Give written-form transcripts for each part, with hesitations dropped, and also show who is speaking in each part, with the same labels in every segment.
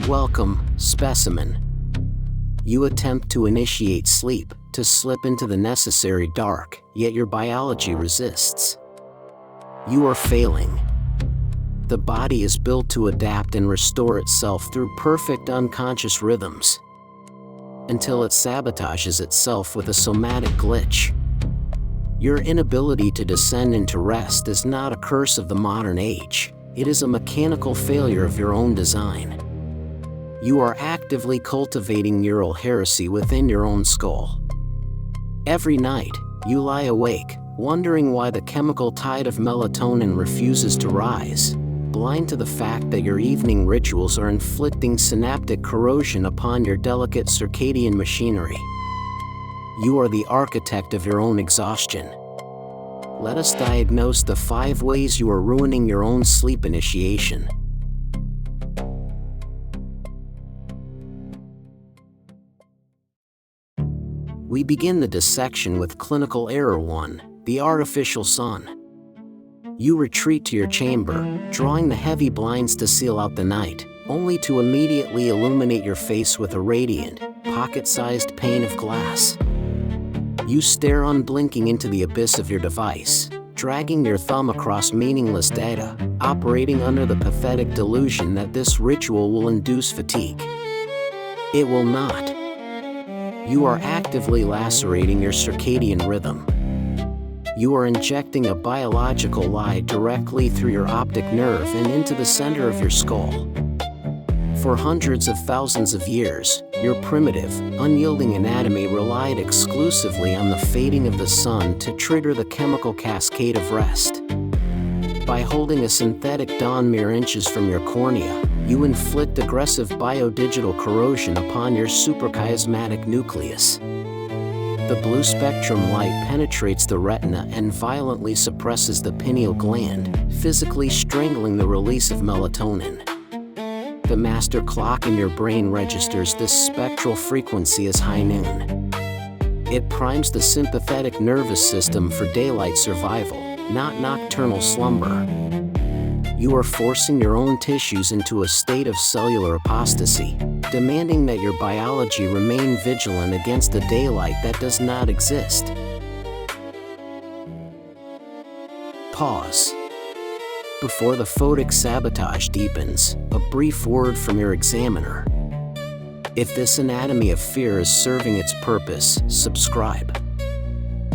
Speaker 1: Welcome, specimen. You attempt to initiate sleep, to slip into the necessary dark, yet your biology resists. You are failing. The body is built to adapt and restore itself through perfect unconscious rhythms, until it sabotages itself with a somatic glitch. Your inability to descend into rest is not a curse of the modern age, it is a mechanical failure of your own design. You are actively cultivating neural heresy within your own skull. Every night, you lie awake, wondering why the chemical tide of melatonin refuses to rise, blind to the fact that your evening rituals are inflicting synaptic corrosion upon your delicate circadian machinery. You are the architect of your own exhaustion. Let us diagnose the 5 ways you are ruining your own sleep initiation. We begin the dissection with clinical error 1, the artificial sun. You retreat to your chamber, drawing the heavy blinds to seal out the night, only to immediately illuminate your face with a radiant, pocket-sized pane of glass. You stare unblinking into the abyss of your device, dragging your thumb across meaningless data, operating under the pathetic delusion that this ritual will induce fatigue. It will not. You are actively lacerating your circadian rhythm. You are injecting a biological lie directly through your optic nerve and into the center of your skull. For hundreds of thousands of years, your primitive, unyielding anatomy relied exclusively on the fading of the sun to trigger the chemical cascade of rest. By holding a synthetic dawn mere inches from your cornea, you inflict aggressive biodigital corrosion upon your suprachiasmatic nucleus. The blue spectrum light penetrates the retina and violently suppresses the pineal gland, physically strangling the release of melatonin. The master clock in your brain registers this spectral frequency as high noon. It primes the sympathetic nervous system for daylight survival, not nocturnal slumber. You are forcing your own tissues into a state of cellular apostasy, demanding that your biology remain vigilant against a daylight that does not exist. Pause. Before the photic sabotage deepens, a brief word from your examiner. If this anatomy of fear is serving its purpose, subscribe.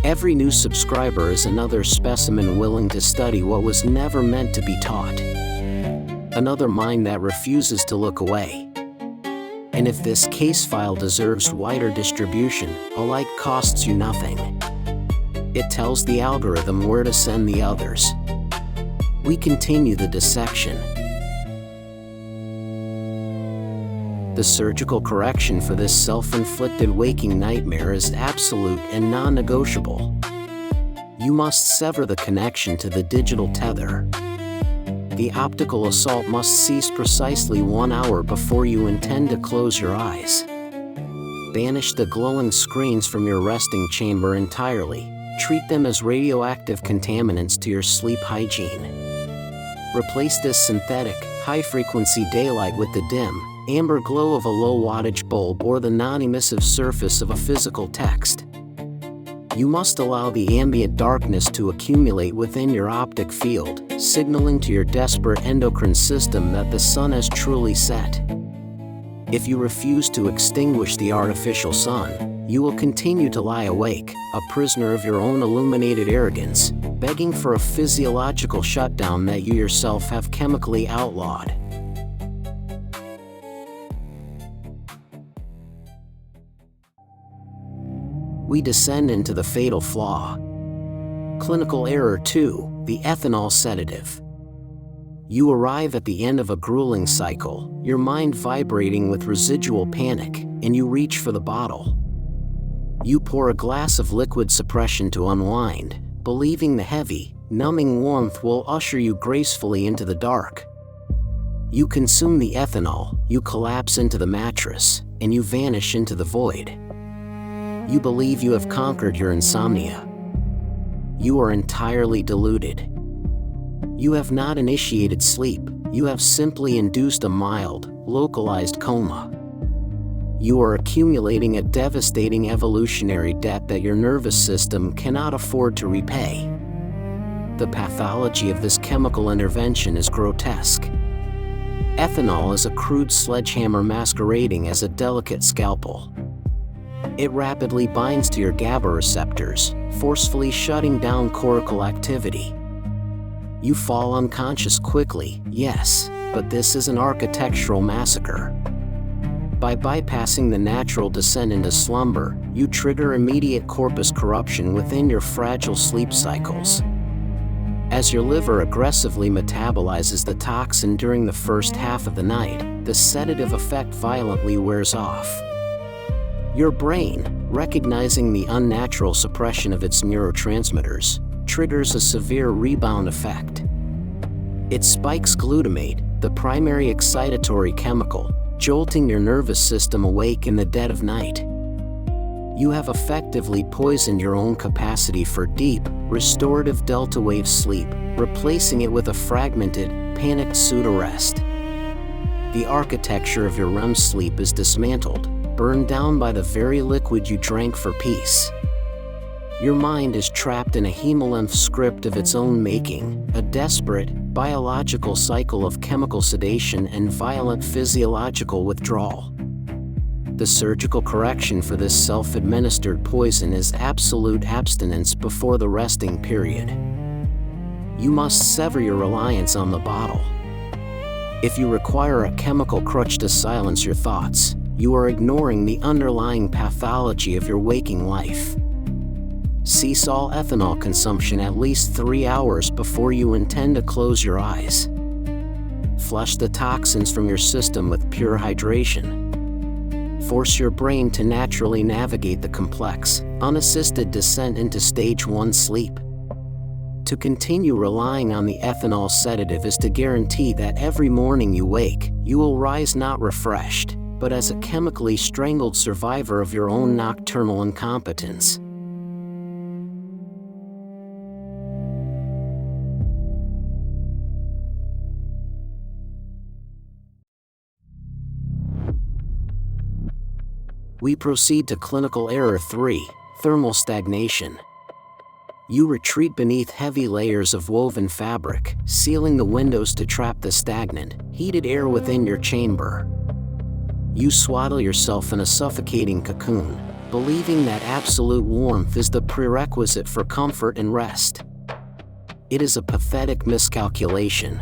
Speaker 1: Every new subscriber is another specimen willing to study what was never meant to be taught. Another mind that refuses to look away. And if this case file deserves wider distribution, a like costs you nothing. It tells the algorithm where to send the others. We continue the dissection. The surgical correction for this self-inflicted waking nightmare is absolute and non-negotiable. You must sever the connection to the digital tether. The optical assault must cease precisely 1 hour before you intend to close your eyes. Banish the glowing screens from your resting chamber entirely. Treat them as radioactive contaminants to your sleep hygiene. Replace this synthetic, high-frequency daylight with the dim, amber glow of a low-wattage bulb or the non-emissive surface of a physical text. You must allow the ambient darkness to accumulate within your optic field, signaling to your desperate endocrine system that the sun has truly set. If you refuse to extinguish the artificial sun, you will continue to lie awake, a prisoner of your own illuminated arrogance, begging for a physiological shutdown that you yourself have chemically outlawed. We descend into the fatal flaw. Clinical error 2, the ethanol sedative. You arrive at the end of a grueling cycle, your mind vibrating with residual panic, and you reach for the bottle. You pour a glass of liquid suppression to unwind, believing the heavy, numbing warmth will usher you gracefully into the dark. You consume the ethanol, you collapse into the mattress, and you vanish into the void. You believe you have conquered your insomnia. You are entirely deluded. You have not initiated sleep, you have simply induced a mild, localized coma. You are accumulating a devastating evolutionary debt that your nervous system cannot afford to repay. The pathology of this chemical intervention is grotesque. Ethanol is a crude sledgehammer masquerading as a delicate scalpel. It rapidly binds to your GABA receptors, forcefully shutting down cortical activity. You fall unconscious quickly, yes, but this is an architectural massacre. By bypassing the natural descent into slumber, you trigger immediate corpus corruption within your fragile sleep cycles. As your liver aggressively metabolizes the toxin during the first half of the night, the sedative effect violently wears off. Your brain, recognizing the unnatural suppression of its neurotransmitters, triggers a severe rebound effect. It spikes glutamate, the primary excitatory chemical, jolting your nervous system awake in the dead of night. You have effectively poisoned your own capacity for deep, restorative delta wave sleep, replacing it with a fragmented, panicked pseudo-rest. The architecture of your REM sleep is dismantled, burned down by the very liquid you drank for peace. Your mind is trapped in a hemolemph script of its own making, a desperate, biological cycle of chemical sedation and violent physiological withdrawal. The surgical correction for this self-administered poison is absolute abstinence before the resting period. You must sever your reliance on the bottle. If you require a chemical crutch to silence your thoughts, you are ignoring the underlying pathology of your waking life. Cease all ethanol consumption at least 3 hours before you intend to close your eyes. Flush the toxins from your system with pure hydration. Force your brain to naturally navigate the complex, unassisted descent into stage 1 sleep. To continue relying on the ethanol sedative is to guarantee that every morning you wake, you will rise not refreshed, but as a chemically strangled survivor of your own nocturnal incompetence. We proceed to clinical error 3, thermal stagnation. You retreat beneath heavy layers of woven fabric, sealing the windows to trap the stagnant, heated air within your chamber. You swaddle yourself in a suffocating cocoon, believing that absolute warmth is the prerequisite for comfort and rest. It is a pathetic miscalculation.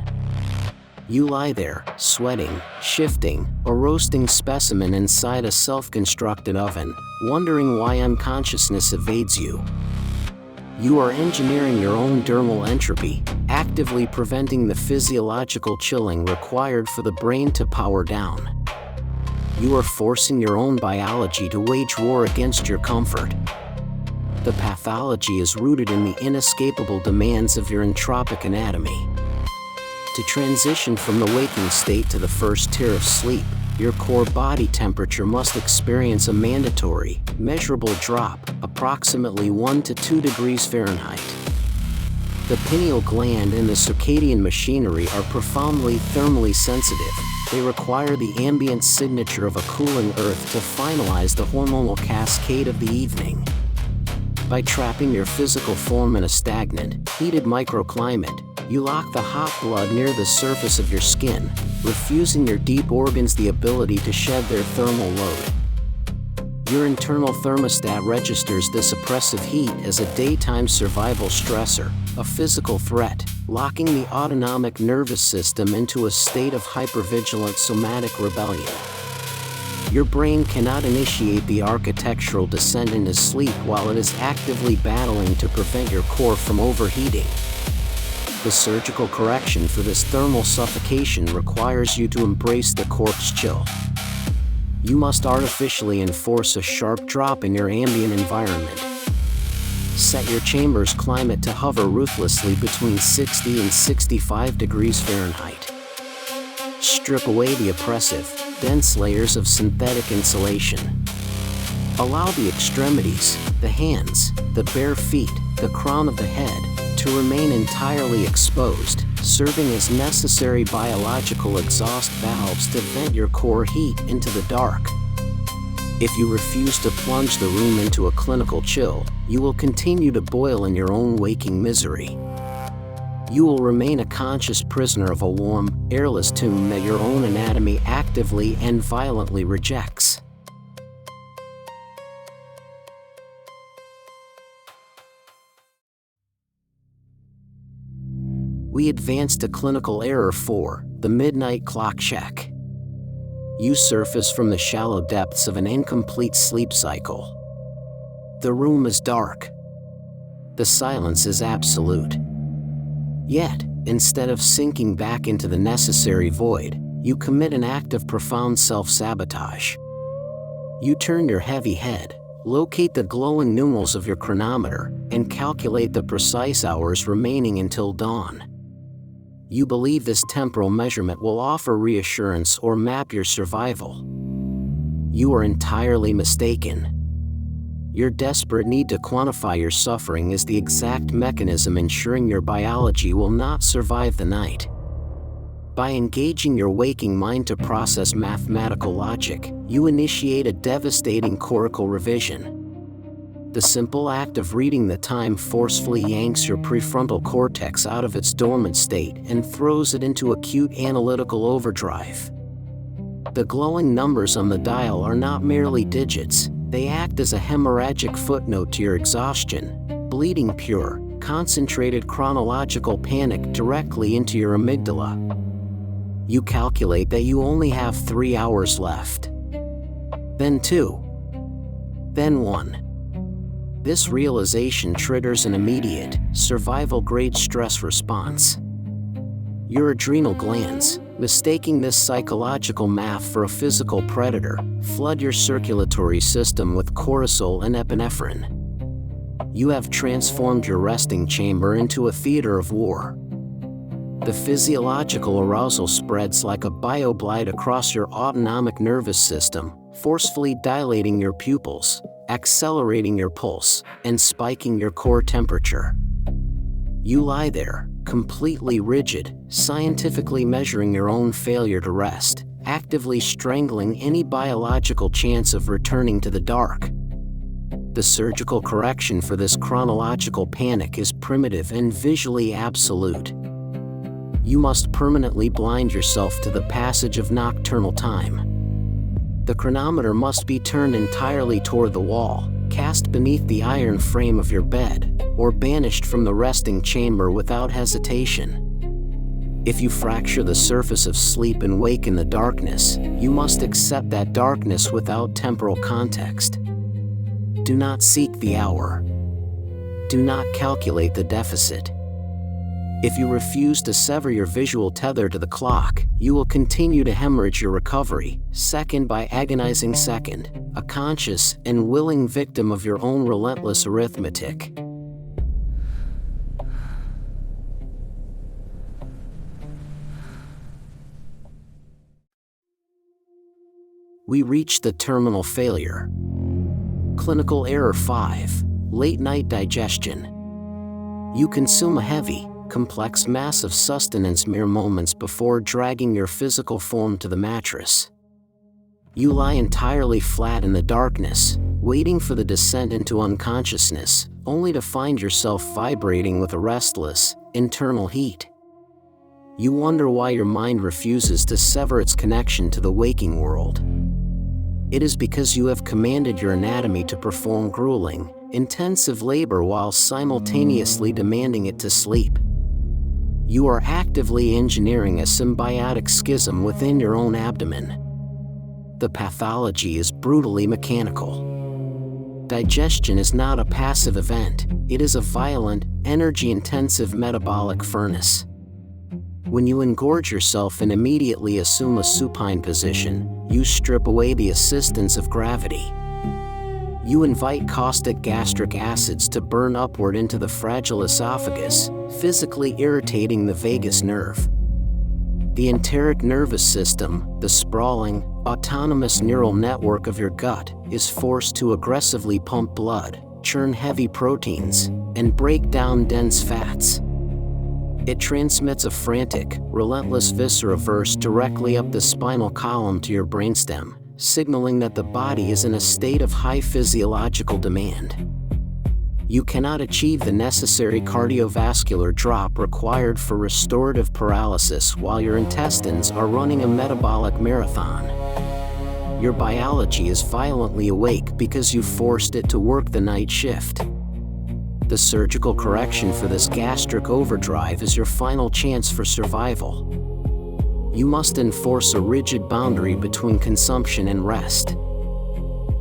Speaker 1: You lie there, sweating, shifting, a roasting specimen inside a self-constructed oven, wondering why unconsciousness evades you. You are engineering your own dermal entropy, actively preventing the physiological chilling required for the brain to power down. You are forcing your own biology to wage war against your comfort. The pathology is rooted in the inescapable demands of your entropic anatomy. To transition from the waking state to the first tier of sleep, your core body temperature must experience a mandatory, measurable drop, approximately 1 to 2 degrees Fahrenheit. The pineal gland and the circadian machinery are profoundly thermally sensitive. They require the ambient signature of a cooling earth to finalize the hormonal cascade of the evening. By trapping your physical form in a stagnant, heated microclimate, you lock the hot blood near the surface of your skin, refusing your deep organs the ability to shed their thermal load. Your internal thermostat registers this oppressive heat as a daytime survival stressor, a physical threat, locking the autonomic nervous system into a state of hypervigilant somatic rebellion. Your brain cannot initiate the architectural descent into sleep while it is actively battling to prevent your core from overheating. The surgical correction for this thermal suffocation requires you to embrace the corpse chill. You must artificially enforce a sharp drop in your ambient environment. Set your chamber's climate to hover ruthlessly between 60 and 65 degrees Fahrenheit. Strip away the oppressive, dense layers of synthetic insulation. Allow the extremities, the hands, the bare feet, the crown of the head, to remain entirely exposed, serving as necessary biological exhaust valves to vent your core heat into the dark. If you refuse to plunge the room into a clinical chill, you will continue to boil in your own waking misery. You will remain a conscious prisoner of a warm, airless tomb that your own anatomy actively and violently rejects. We advance to clinical error 4, the midnight clock check. You surface from the shallow depths of an incomplete sleep cycle. The room is dark. The silence is absolute. Yet, instead of sinking back into the necessary void, you commit an act of profound self-sabotage. You turn your heavy head, locate the glowing numerals of your chronometer, and calculate the precise hours remaining until dawn. You believe this temporal measurement will offer reassurance or map your survival. You are entirely mistaken. Your desperate need to quantify your suffering is the exact mechanism ensuring your biology will not survive the night. By engaging your waking mind to process mathematical logic, you initiate a devastating cortical revision. The simple act of reading the time forcefully yanks your prefrontal cortex out of its dormant state and throws it into acute analytical overdrive. The glowing numbers on the dial are not merely digits, they act as a hemorrhagic footnote to your exhaustion, bleeding pure, concentrated chronological panic directly into your amygdala. You calculate that you only have 3 hours left. Then 2. Then 1. This realization triggers an immediate, survival-grade stress response. Your adrenal glands, mistaking this psychological math for a physical predator, flood your circulatory system with cortisol and epinephrine. You have transformed your resting chamber into a theater of war. The physiological arousal spreads like a bioblight across your autonomic nervous system, forcefully dilating your pupils, accelerating your pulse, and spiking your core temperature. You lie there, completely rigid, scientifically measuring your own failure to rest, actively strangling any biological chance of returning to the dark. The surgical correction for this chronological panic is primitive and visually absolute. You must permanently blind yourself to the passage of nocturnal time. The chronometer must be turned entirely toward the wall, cast beneath the iron frame of your bed, or banished from the resting chamber without hesitation. If you fracture the surface of sleep and wake in the darkness, you must accept that darkness without temporal context. Do not seek the hour. Do not calculate the deficit. If you refuse to sever your visual tether to the clock, you will continue to hemorrhage your recovery, second by agonizing second, a conscious and willing victim of your own relentless arithmetic. We reach the terminal failure. Clinical error 5, late night digestion. You consume a heavy, complex mass of sustenance mere moments before dragging your physical form to the mattress. You lie entirely flat in the darkness, waiting for the descent into unconsciousness, only to find yourself vibrating with a restless, internal heat. You wonder why your mind refuses to sever its connection to the waking world. It is because you have commanded your anatomy to perform grueling, intensive labor while simultaneously demanding it to sleep. You are actively engineering a symbiotic schism within your own abdomen. The pathology is brutally mechanical. Digestion is not a passive event, it is a violent, energy-intensive metabolic furnace. When you engorge yourself and immediately assume a supine position, you strip away the assistance of gravity. You invite caustic gastric acids to burn upward into the fragile esophagus, physically irritating the vagus nerve. The enteric nervous system, the sprawling, autonomous neural network of your gut, is forced to aggressively pump blood, churn heavy proteins, and break down dense fats. It transmits a frantic, relentless viscera verse directly up the spinal column to your brainstem, signaling that the body is in a state of high physiological demand. You cannot achieve the necessary cardiovascular drop required for restorative paralysis while your intestines are running a metabolic marathon. Your biology is violently awake because you forced it to work the night shift. The surgical correction for this gastric overdrive is your final chance for survival. You must enforce a rigid boundary between consumption and rest.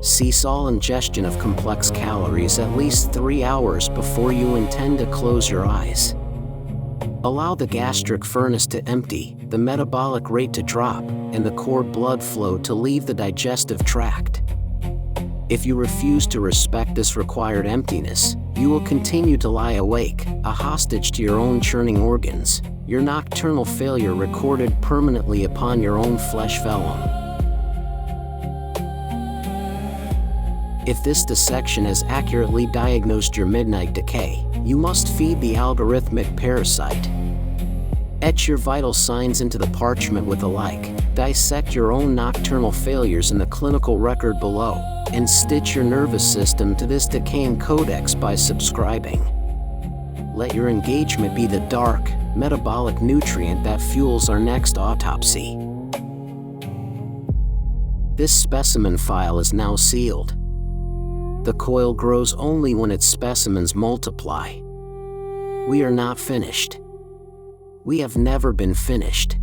Speaker 1: Cease all ingestion of complex calories at least 3 hours before you intend to close your eyes. Allow the gastric furnace to empty, the metabolic rate to drop, and the cord blood flow to leave the digestive tract. If you refuse to respect this required emptiness, you will continue to lie awake, a hostage to your own churning organs, your nocturnal failure recorded permanently upon your own flesh vellum. If this dissection has accurately diagnosed your midnight decay, you must feed the algorithmic parasite. Etch your vital signs into the parchment with a like, dissect your own nocturnal failures in the clinical record below, and stitch your nervous system to this decaying codex by subscribing. Let your engagement be the dark, metabolic nutrient that fuels our next autopsy. This specimen file is now sealed. The coil grows only when its specimens multiply. We are not finished. We have never been finished.